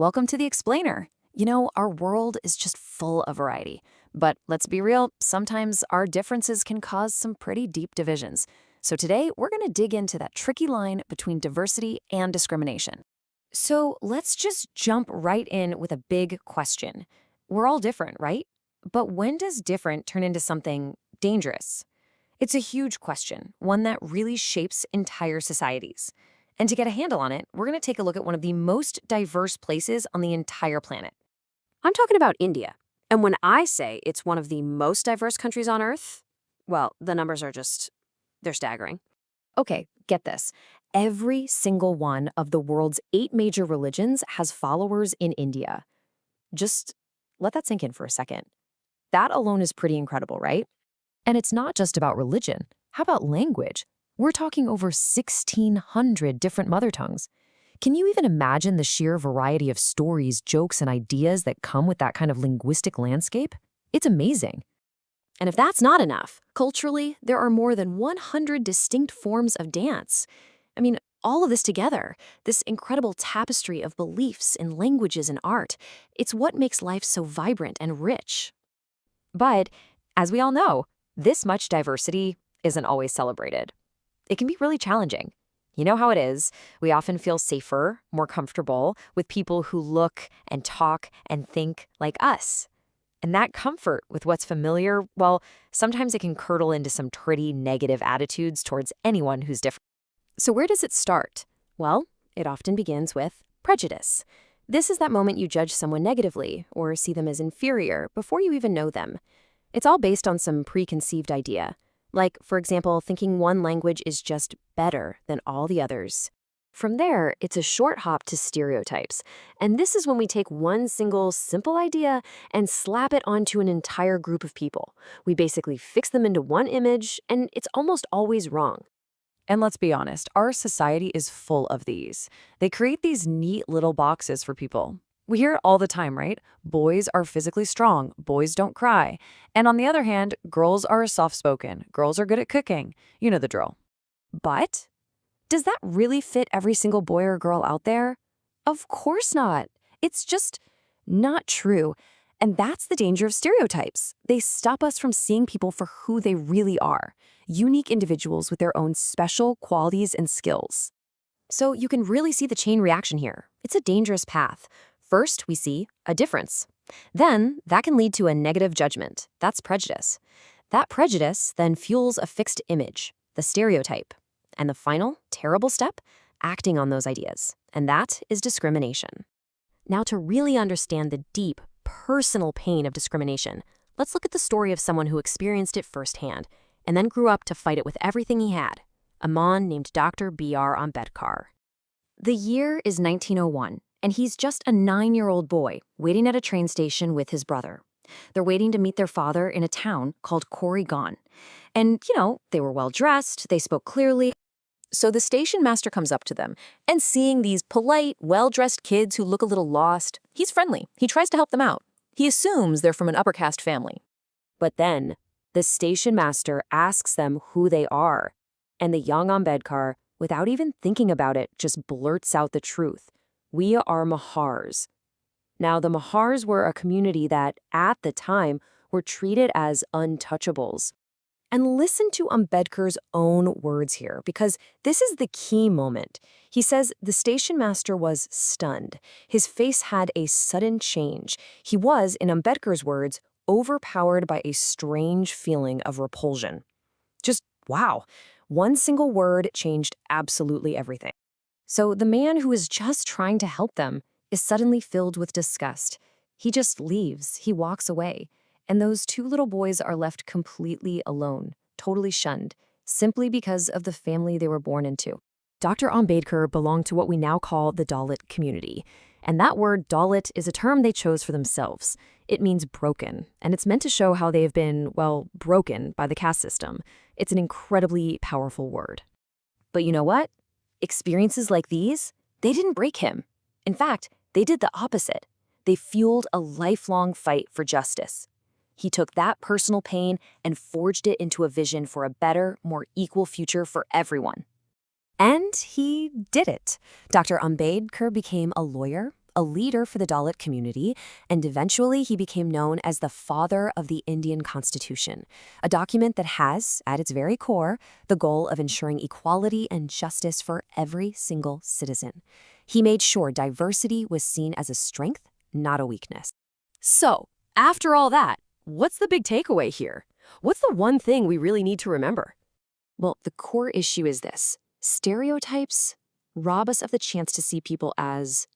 welcome to the Explainer. You know, our world is just full of variety. But let's be real, sometimes our differences can cause some pretty deep divisions. So today, we're going to dig into that tricky line between diversity and discrimination. So let's just jump right in with a big question. We're all different, right? But when does different turn into something dangerous? It's a huge question, one that really shapes entire societies. And to get a handle on it, we're going to take a look at one of the most diverse places on the entire planet. I'm talking about India. And when I say it's one of the most diverse countries on Earth, well, the numbers are they're staggering. Okay, get this. Every single one of the world's 8 major religions has followers in India. Just let that sink in for a second. That alone is pretty incredible, right? And it's not just about religion. How about language? We're talking over 1,600 different mother tongues. Can you even imagine the sheer variety of stories, jokes, and ideas that come with that kind of linguistic landscape? It's amazing. And if that's not enough, culturally, there are more than 100 distinct forms of dance. I mean, all of this together, this incredible tapestry of beliefs and languages and art, it's what makes life so vibrant and rich. But, as we all know, this much diversity isn't always celebrated. It can be really challenging. You know how it is. We often feel safer, more comfortable with people who look and talk and think like us. And that comfort with what's familiar, well, sometimes it can curdle into some pretty negative attitudes towards anyone who's different. So where does it start? Well, it often begins with prejudice. This is that moment you judge someone negatively or see them as inferior before you even know them. It's all based on some preconceived idea. Like, for example, thinking one language is just better than all the others. From there, it's a short hop to stereotypes. And this is when we take one single simple idea and slap it onto an entire group of people. We basically fix them into one image, and it's almost always wrong. And let's be honest, our society is full of these. They create these neat little boxes for people. We hear it all the time, right? Boys are physically strong, boys don't cry. And on the other hand, girls are soft-spoken, girls are good at cooking. You know the drill. But does that really fit every single boy or girl out there? Of course not. It's just not true. And that's the danger of stereotypes. They stop us from seeing people for who they really are, unique individuals with their own special qualities and skills. So you can really see the chain reaction here. It's a dangerous path. First, we see a difference. Then, that can lead to a negative judgment. That's prejudice. That prejudice then fuels a fixed image, the stereotype. And the final, terrible step, acting on those ideas. And that is discrimination. Now, to really understand the deep, personal pain of discrimination, let's look at the story of someone who experienced it firsthand and then grew up to fight it with everything he had, a man named Dr. B.R. Ambedkar. The year is 1901. And he's just a 9-year-old boy waiting at a train station with his brother. They're waiting to meet their father in a town called Koregaon. And, they were well-dressed, they spoke clearly. So the station master comes up to them, and seeing these polite, well-dressed kids who look a little lost, he's friendly. He tries to help them out. He assumes they're from an upper caste family. But then, the station master asks them who they are. And the young Ambedkar, without even thinking about it, just blurts out the truth. We are Mahars. Now, the Mahars were a community that, at the time, were treated as untouchables. And listen to Ambedkar's own words here, because this is the key moment. He says the station master was stunned. His face had a sudden change. He was, in Ambedkar's words, overpowered by a strange feeling of repulsion. Just wow. One single word changed absolutely everything. So the man who is just trying to help them is suddenly filled with disgust. He just leaves, he walks away, and those 2 little boys are left completely alone, totally shunned, simply because of the family they were born into. Dr. Ambedkar belonged to what we now call the Dalit community, and that word Dalit is a term they chose for themselves. It means broken, and it's meant to show how they have been, well, broken by the caste system. It's an incredibly powerful word. But you know what? Experiences like these, they didn't break him. In fact, they did the opposite. They fueled a lifelong fight for justice. He took that personal pain and forged it into a vision for a better, more equal future for everyone. And he did it. Dr. Ambedkar became a lawyer, a leader for the Dalit community, and eventually he became known as the father of the Indian Constitution, a document that has, at its very core, the goal of ensuring equality and justice for every single citizen. He made sure diversity was seen as a strength, not a weakness. So, after all that, what's the big takeaway here? What's the one thing we really need to remember? Well, the core issue is this. Stereotypes rob us of the chance to see people as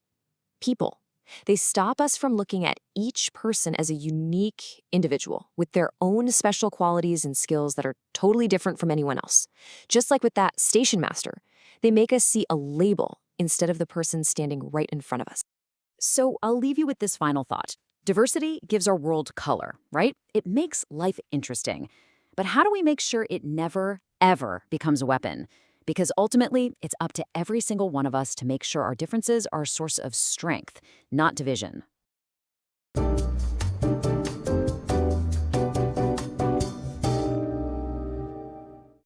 people. They stop us from looking at each person as a unique individual with their own special qualities and skills that are totally different from anyone else. Just like with that station master, they make us see a label instead of the person standing right in front of us. So I'll leave you with this final thought. Diversity gives our world color, right? It makes life interesting. But how do we make sure it never, ever becomes a weapon? Because ultimately, it's up to every single one of us to make sure our differences are a source of strength, not division.